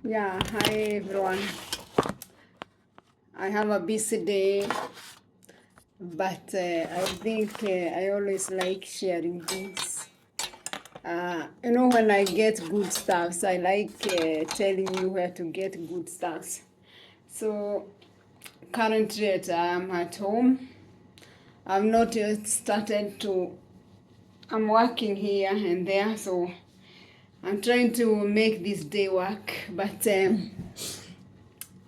Yeah, hi everyone. I have a busy day, but I think I always like sharing things. When I get good stuffs, I like telling you where to get good stuffs. So currently, I'm at home. I've not yet started to. I'm working here and there, so I'm trying to make this day work, but.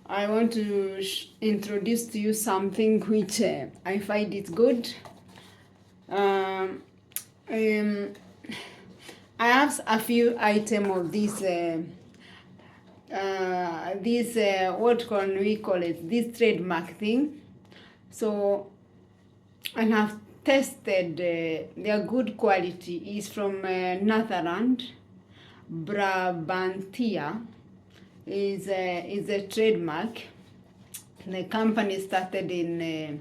I want to introduce to you something which I find it good. Um, um, I have a few items of this what can we call it? This trademark thing. So I have tested their good quality is from Netherlands, brabantia is a trademark. The company started in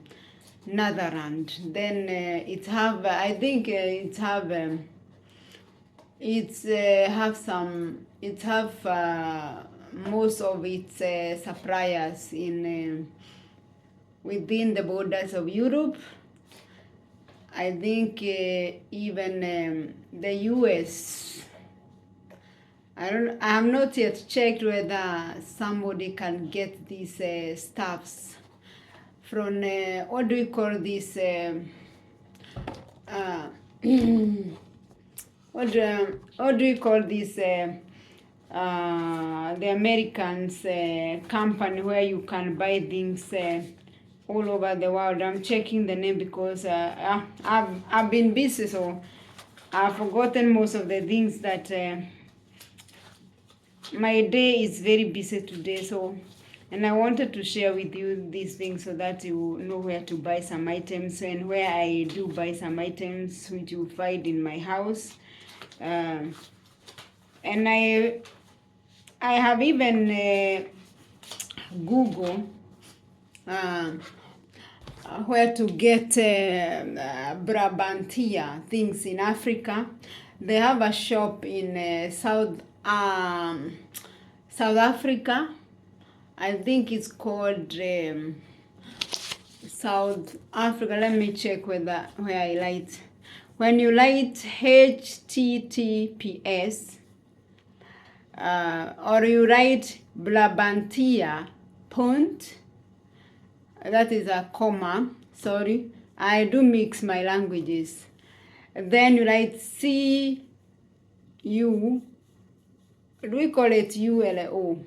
Netherlands. Then it have I think it have most of its suppliers in within the borders of Europe. I think even the US. I have not yet checked whether somebody can get these stuffs from what do we call this? Uh, what do you call this? The Americans company where you can buy things all over the world. I'm checking the name because I've been busy, so I've forgotten most of the things that. My day is very busy today, so and I wanted to share with you these things so that you know where to buy some items and where I do buy some items which you find in my house. And I have even Google uh, where to get brabantia things in Africa. They have a shop in South Africa. I think it's called South Africa. Let me check where I light. When you light HTTPS or you write brabantia point, that is a comma. Sorry, I do mix my languages. Then you write CU. Do we call it ULO?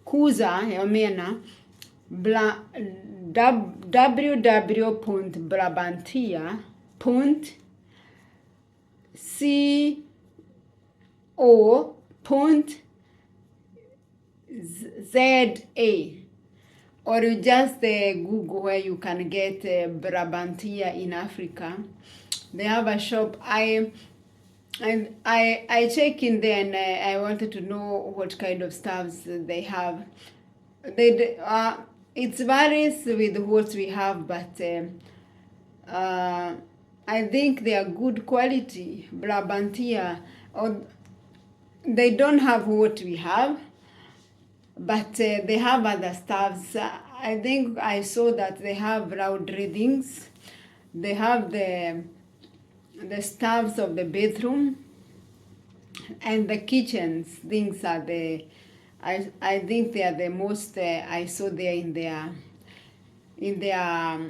Kuza Yamena www.brabantia.co.za, or you just Google where you can get brabantia in Africa. They have a shop. I check in there and I wanted to know what kind of stuffs they have. It varies with what we have, but I think they are good quality. Brabantia, or they don't have what we have, but they have other stuffs. I think I saw that they have loud readings. They have the stuffs of the bedroom and the kitchens. Things are I think they are the most I saw there in their in their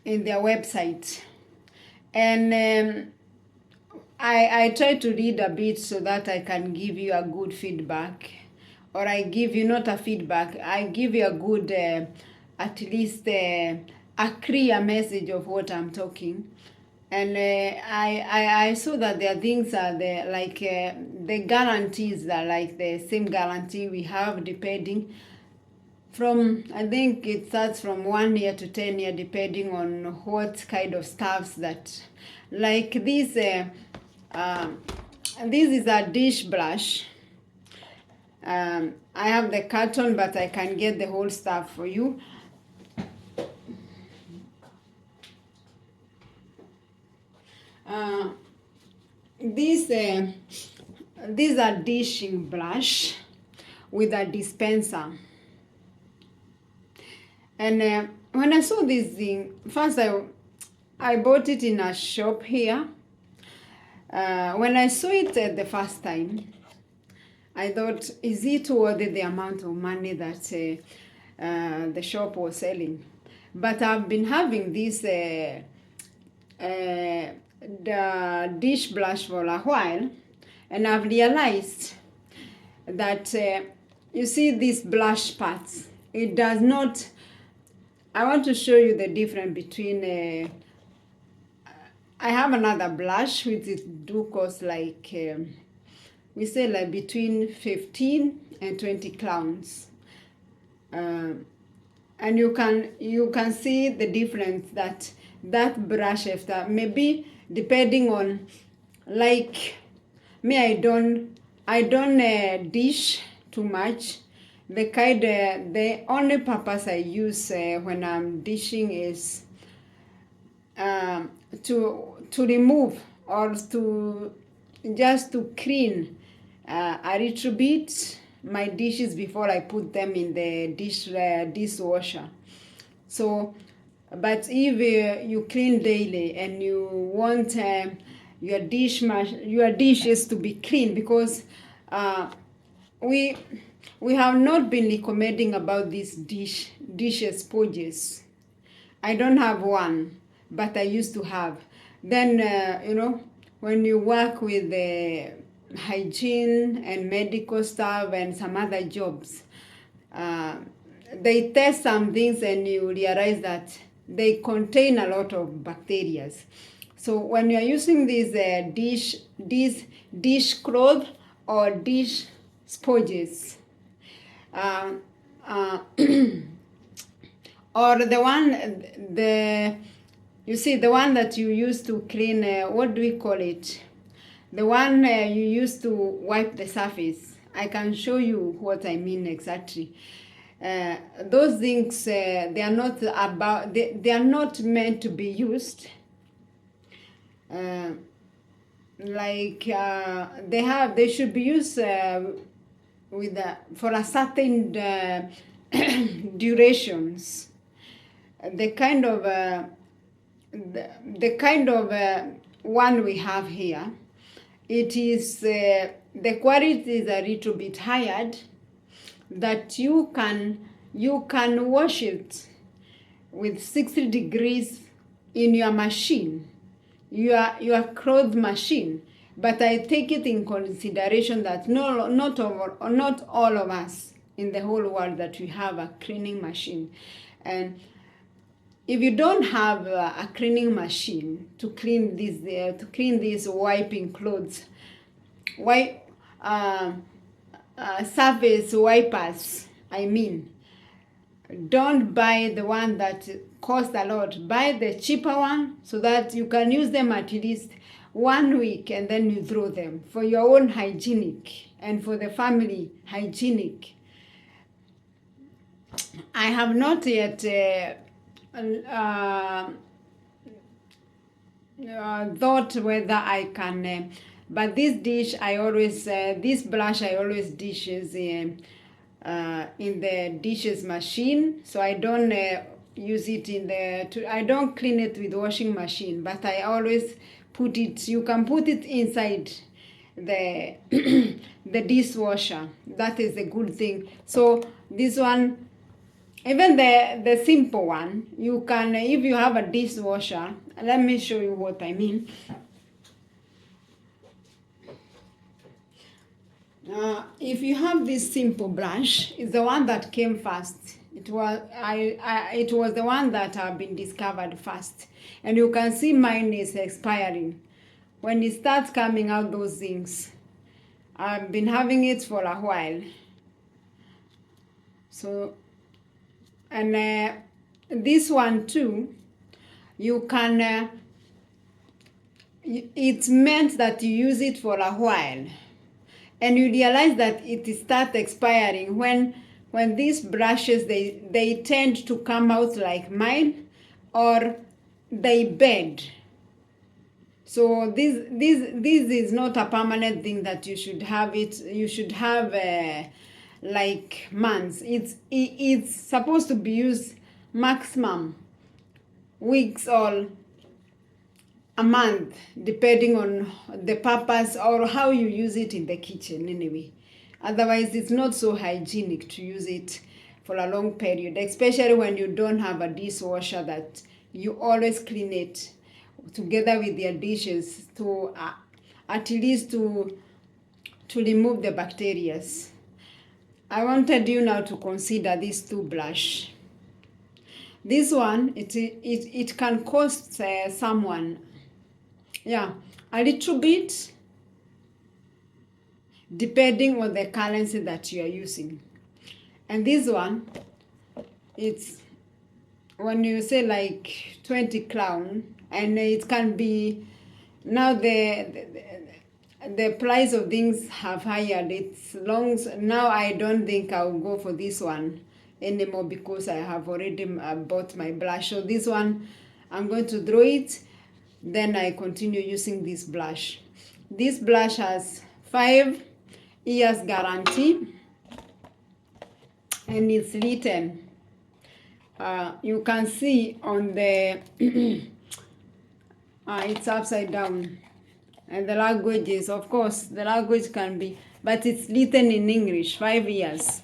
website. And I try to read a bit so that I can give you a good feedback, or I give you not a feedback, I give you a good at least a clear message of what I'm talking. And I saw that there are things are there like the guarantees are like the same guarantee we have depending from, I think it starts from 1 year to 10 year depending on what kind of stuffs that, like this is a dish brush. I have the carton, but I can get the whole stuff for you. These are dishing brush. with a dispenser. And when I saw this thing, first I bought it in a shop here. When I saw it the first time, I thought, is it worth the amount of money that the shop was selling? But I've been having this the dish brush for a while, and I've realized that you see these brush parts, it does not. I want to show you the difference between I have another brush which is do cost like we say like between 15 and 20 crowns, and you can see the difference that brush after, maybe depending on, like me, I don't dish too much. The only purpose I use when I'm dishing is to remove or to just to clean a little bit my dishes before I put them in the dishwasher. So, but if you clean daily and you want your dishes to be clean, because we have not been recommending about these dishes sponges. I don't have one, but I used to have. Then when you work with hygiene and medical stuff and some other jobs, they test some things and you realize that they contain a lot of bacteria. So when you are using these dishcloth or dish sponges, or the one that you use to clean, what do we call it? The one you use to wipe the surface. I can show you what I mean exactly. Those things, they are not meant to be used. They should be used for a certain durations. The kind of one we have here, it is the quality is a little bit higher, that you can wash it with 60 degrees in your machine, your clothes machine. But I take it in consideration that not all of us in the whole world that we have a cleaning machine. And if you don't have a cleaning machine to clean these wiping clothes, surface wipers, I mean, don't buy the one that costs a lot. Buy the cheaper one so that you can use them at least 1 week and then you throw them, for your own hygienic and for the family hygienic. I have not yet thought whether I can, but this brush I always dishes in the dishes machine, so I don't use it I don't clean it with washing machine, but I always put it, you can put it inside the the dishwasher. That is a good thing. So this one, even the simple one, you can, if you have a dishwasher, let me show you what I mean. If you have this simple brush, it's the one that came first. It was the one that have been discovered first, and you can see mine is expiring. When it starts coming out those things, I've been having it for a while. So, and this one too, you can. It's meant that you use it for a while, and you realize that it starts expiring when these brushes they tend to come out like mine, or they bend. So this is not a permanent thing that you should have it. You should have like months. It's supposed to be used maximum weeks or a month, depending on the purpose or how you use it in the kitchen anyway. Otherwise, it's not so hygienic to use it for a long period, especially when you don't have a dishwasher that you always clean it together with your dishes to at least to remove the bacteria. I wanted you now to consider these two blush. This one, it can cost someone, yeah, a little bit, depending on the currency that you are using. And this one, it's when you say like 20 crown, and it can be now the price of things have higher. It's long now. I don't think I'll go for this one anymore because I have already bought my blush. So this one, I'm going to throw it. Then I continue using this blush. This blush has 5 years guarantee, and it's written. You can see on the it's upside down, and the languages, of course, the language can be, but it's written in English. 5 years.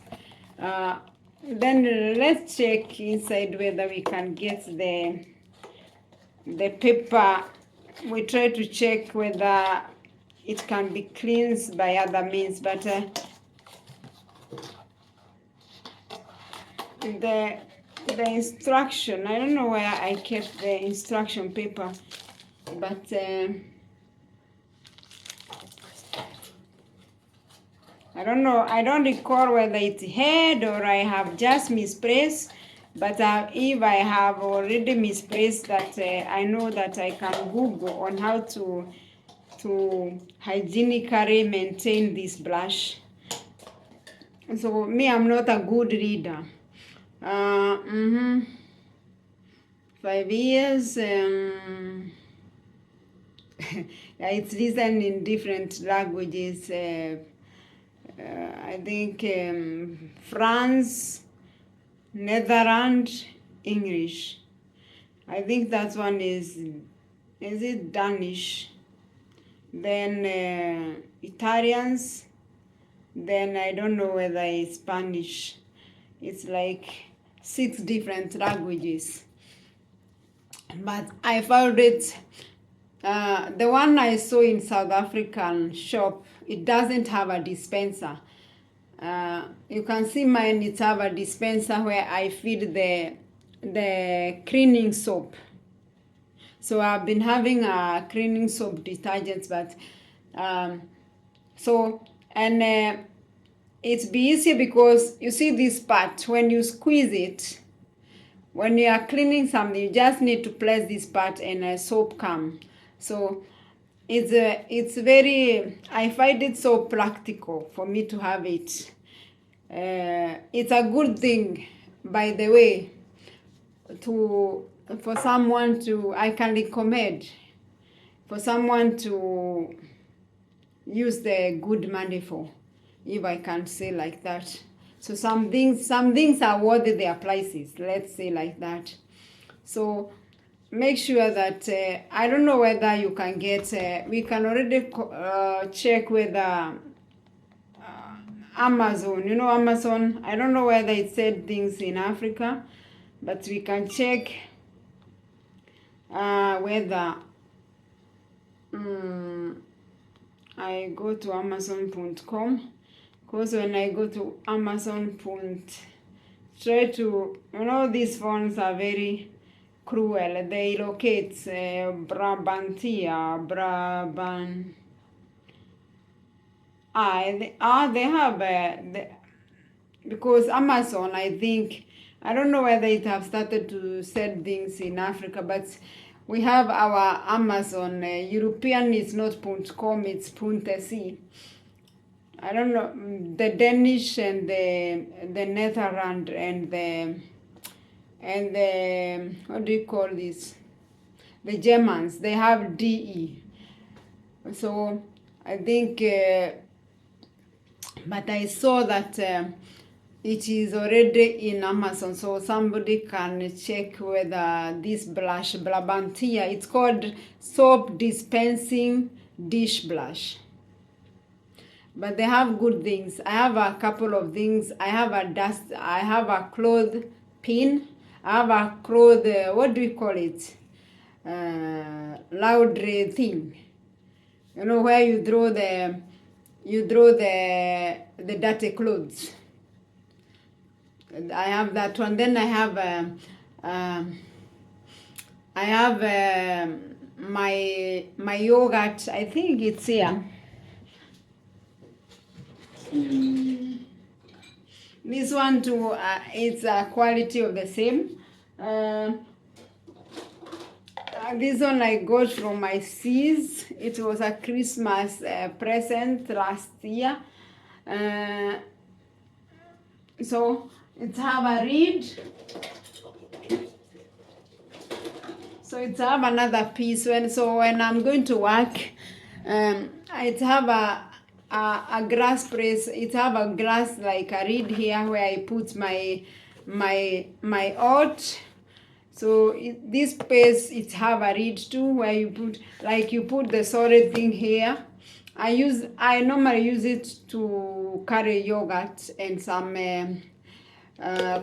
Then let's check inside whether we can get the paper. We try to check whether it can be cleansed by other means, but the instruction, I don't know where I kept the instruction paper, but I don't know, I don't recall whether it's head or I have just misplaced, but if I have already misplaced that, I know that I can Google on how to hygienically maintain this blush. So me, I'm not a good reader. 5 years. Yeah, it's written in different languages. I think France, Netherlands, English. I think that one is it Danish? Then Italians. Then I don't know whether it's Spanish. It's like 6 different languages. But I found it, the one I saw in South African shop, it doesn't have a dispenser. You can see mine, it have a dispenser where I feed the cleaning soap. So I've been having a cleaning soap detergents, but it's be easier because you see this part, when you squeeze it, when you are cleaning something, you just need to press this part and a soap come. So it's very, I find it so practical for me to have it. It's a good thing, by the way, for someone to, I can recommend for someone to use the good money for, if I can say like that. So some things are worth their prices, let's say like that. So make sure that I don't know whether you can get, we can already check whether Amazon, Amazon, I don't know whether it said things in Africa, but we can check whether I go to amazon.com, because when I go to Amazon, try to, these phones are very cruel. They locate brabantia, they have because Amazon, I think, I don't know whether it have started to sell things in Africa, but we have our Amazon. European is not .com, it's .se. I don't know, the Danish and the Netherlands and the what do you call this? The Germans, they have DE. So I think but I saw that it is already in Amazon, so somebody can check whether this blush, Brabantia, it's called soap dispensing dish blush. But they have good things. I have a couple of things. I have a cloth pin. I have a cloth, what do we call it? Laundry thing. You know, where you throw the dirty clothes. I have that one. Then I have my yogurt. I think it's here. This one too, it's a quality of the same. This one I got from my sis. It was a Christmas present last year. So it's have a reed. So it's have another piece. When I'm going to work, it have a glass press. It have a glass like a reed here where I put my oat. So this space it have a reed too where you put the solid thing here. I normally use it to carry yogurt and some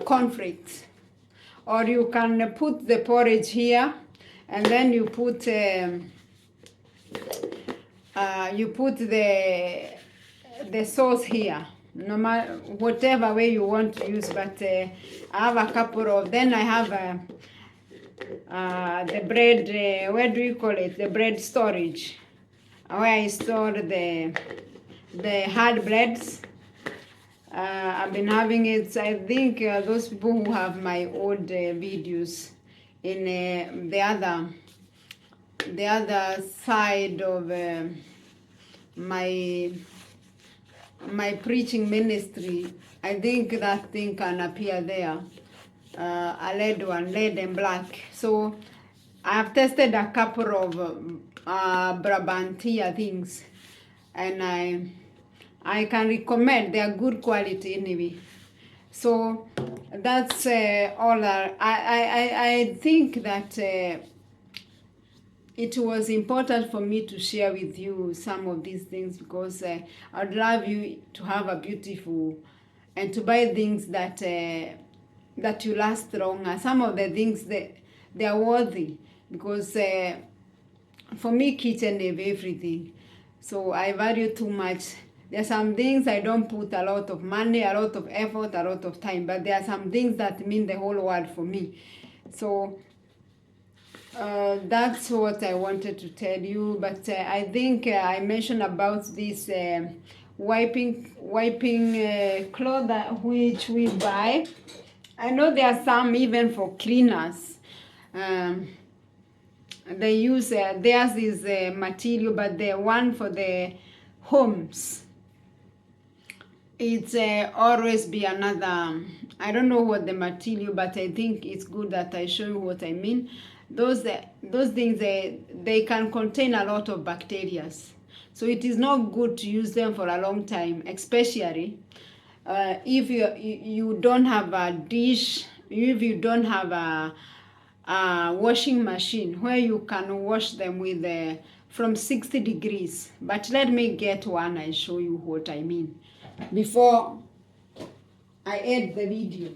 cornflakes, or you can put the porridge here, and then you put the sauce here. No matter whatever way you want to use, but I have a couple of. Then I have the bread. Where do you call it? The bread storage, where I store the hard breads. I've been having it. I think those people who have my old videos in the other side of my preaching ministry, I think that thing can appear there. A lead and black. So I have tested a couple of brabantia things, and I can recommend. They are good quality anyway. So that's all. I think that it was important for me to share with you some of these things, because I'd love you to have a beautiful and to buy things that you last longer. Some of the things they are worthy, because for me kitchen is everything. So I value too much. There are some things I don't put a lot of money, a lot of effort, a lot of time, but there are some things that mean the whole world for me. So that's what I wanted to tell you. But I think I mentioned about this wiping cloth which we buy. I know there are some even for cleaners. They use theirs is material, but the one for the homes, it's always be another. I don't know what the material, but I think it's good that I show you what I mean. Those things they can contain a lot of bacteria, so it is not good to use them for a long time, especially if you don't have a dish, if you don't have a washing machine where you can wash them with from 60 degrees. But let me get one and show you what I mean before I end the video.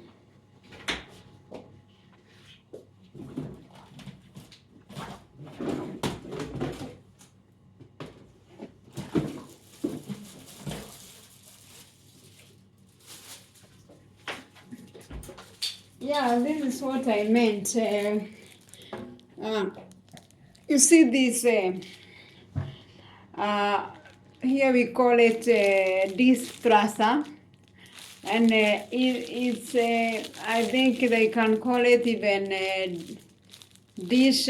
Yeah, this is what I meant. You see this, here we call it dispenser, and it's, I think they can call it even dish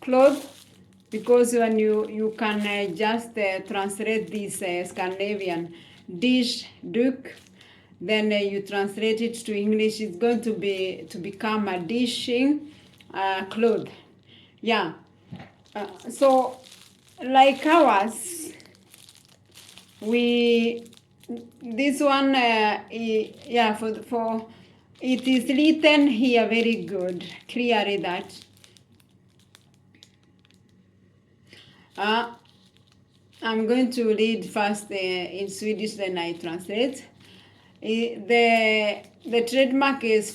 cloth, because when you can just translate this Scandinavian dish duke, then you translate it to English, it's going to become a dishing cloth. Yeah. So like ours, we this one, yeah, for it is written here very good, clearly that I'm going to read first in Swedish, then I translate. The trademark is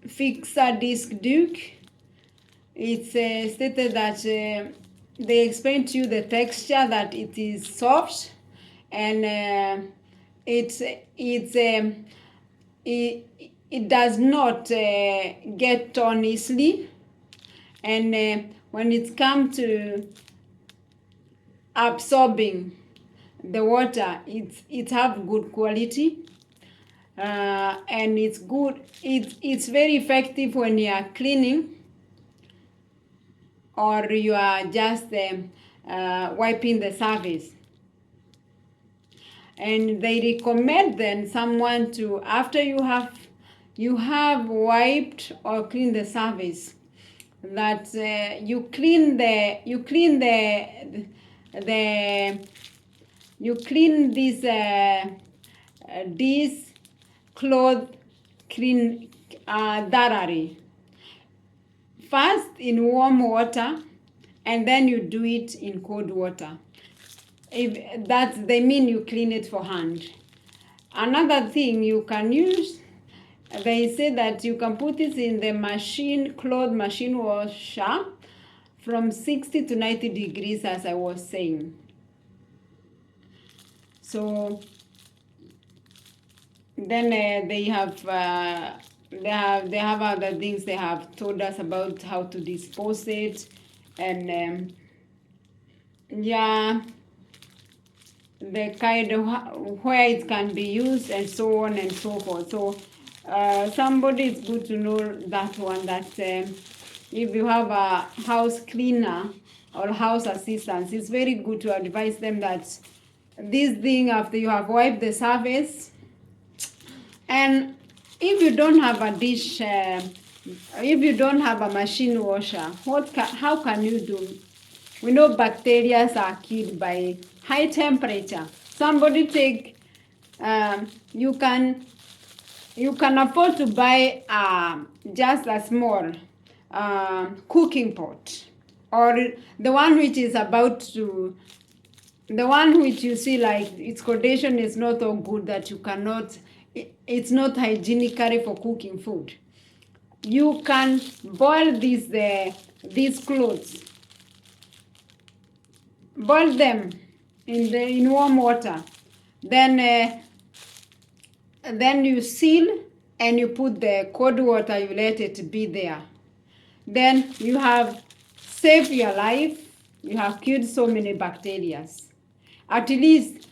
Fixa Disc Duke. It's stated that they explain to you the texture, that it is soft, and it does not get torn easily, and when it comes to absorbing the water, it have good quality, and it's good. It's very effective when you are cleaning or you are just wiping the surface. And they recommend then someone to, after you have wiped or cleaned the surface, that you clean this cloth clean thoroughly. First in warm water, and then you do it in cold water. If that, they mean you clean it for hand. Another thing you can use, they say that you can put it in the cloth machine washer from 60 to 90 degrees, as I was saying. So then they have other things they have told us about how to dispose it, and yeah, the kind of where it can be used, and so on and so forth. So somebody, it's good to know that one, that if you have a house cleaner or house assistant, it's very good to advise them that this thing, after you have wiped the surface, and if you don't have a dish, if you don't have a machine washer, how can you do? We know bacteria are killed by high temperature. Somebody take, you can afford to buy just a small cooking pot, or the one which is about to, the one which you see like its condition is not so good that you cannot, it's not hygienically for cooking food. You can boil these clothes, boil them in warm water, then you seal, and you put the cold water, you let it be there. Then you have saved your life, you have killed so many bacteria. At least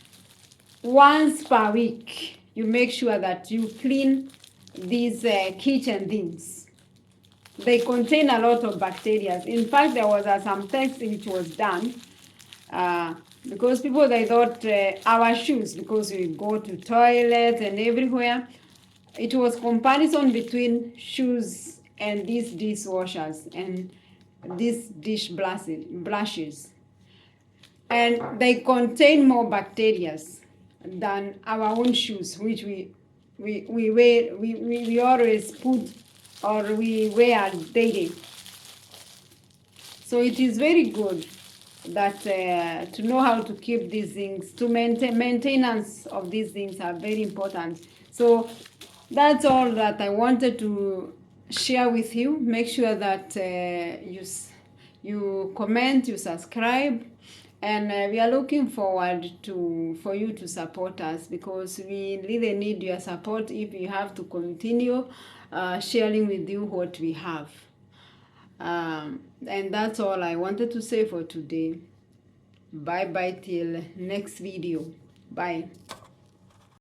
once per week, you make sure that you clean these kitchen things. They contain a lot of bacteria. In fact, there was some text which was done because people, they thought our shoes, because we go to toilets and everywhere, it was comparison between shoes and these dishwashers and these dish brushes, and they contain more bacteria than our own shoes, which we wear, we always put or we wear daily. So it is very good that to know how to keep these things, to maintenance of these things are very important. So that's all that I wanted to share with you. Make sure that you comment, you subscribe, and we are looking forward for you to support us, because we really need your support if you have to continue sharing with you what we have. And that's all I wanted to say for today. Bye bye till next video. Bye.